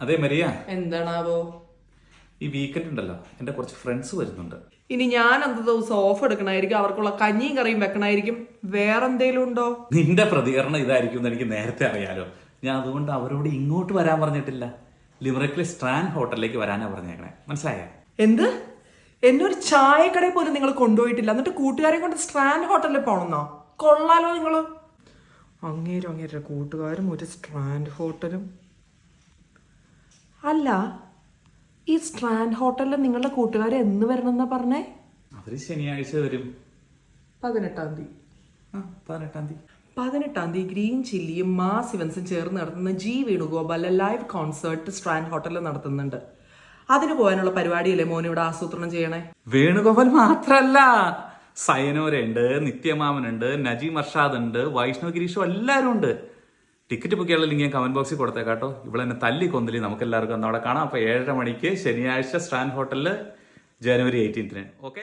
അതെ മരിയ, എന്താണാവോ? ഈ വീക്കെൻഡ് ഉണ്ടല്ലോ, എന്റെ കുറച്ച് ഫ്രണ്ട്സ് വരുന്നുണ്ട്. ഇനി ഞാൻ അന്ത ദിവസം ഓഫ് എടുക്കണായിരിക്കും, അവർക്കുള്ള കഞ്ഞിയും കറിയും വെക്കണായിരിക്കും. വേറെന്തേലും ഉണ്ടോ? നിന്റെ പ്രതികരണം ഇതായിരിക്കും എന്ന് എനിക്ക് നേരത്തെ അറിയാലോ. ഞാൻ അതുകൊണ്ട് അവരോട് ഇങ്ങോട്ട് വരാൻ പറഞ്ഞിട്ടില്ല. ലിമറിക്കിലെ സ്ട്രാൻഡ് ഹോട്ടലിലേക്ക് വരാനാ പറഞ്ഞേക്കണേ, മനസ്സിലായേ? എന്ത്? എന്നെ ഒരു ചായക്കടയിൽ പോലും നിങ്ങൾ കൊണ്ടുപോയിട്ടില്ല, എന്നിട്ട് കൂട്ടുകാരെ കൊണ്ട് സ്ട്രാൻഡ് ഹോട്ടലിൽ പോണെന്നോ? കൊള്ളാലോ നിങ്ങള്. അങ്ങേരും കൂട്ടുകാരും ഒരു സ്ട്രാൻഡ് ഹോട്ടലും. അല്ല, ഈ സ്ട്രാൻഡ് ഹോട്ടലിൽ നിങ്ങളുടെ കൂട്ടുകാരെ എന്ന് വരണമെന്നാ പറഞ്ഞേ? അവര് ശനിയാഴ്ച വരും. 18-ാം തീയതി. 18-ാം തീയതി. 18-ാം തീയതി ഗ്രീൻ ചില്ലിയും മാസ് ഇവൻസും ചേർന്ന് നടത്തുന്ന ജി വേണുഗോപാലിലെ ലൈവ് കോൺസേർട്ട് സ്ട്രാൻഡ് ഹോട്ടലിൽ നടത്തുന്നുണ്ട്. അതിന് പോകാനുള്ള പരിപാടിയല്ലേ മോൻ ഇവിടെ ആസൂത്രണം ചെയ്യണേ? വേണുഗോപാൽ മാത്രല്ല, സയനോരുണ്ട്, നിത്യമാമനുണ്ട്, നജീം അർഷാദ് ഉണ്ട്, വൈഷ്ണവ് ഗിരീഷും എല്ലാവരും ഉണ്ട്. ടിക്കറ്റ് ബുക്കുള്ള ലിങ്ക് ഞാൻ കമന്റ് ബോക്സിൽ കൊടുത്തേക്കാട്ടോ. ഇവിടെ എന്നെ തല്ലി കൊന്നില്ലേ, നമുക്ക് എല്ലാവർക്കും അന്ന് അവിടെ കാണാം. അപ്പൊ 7:30 മണിക്ക് ശനിയാഴ്ച സ്ട്രാൻഡ് ഹോട്ടലിൽ, ജനുവരി 18-ന്. ഓക്കെ.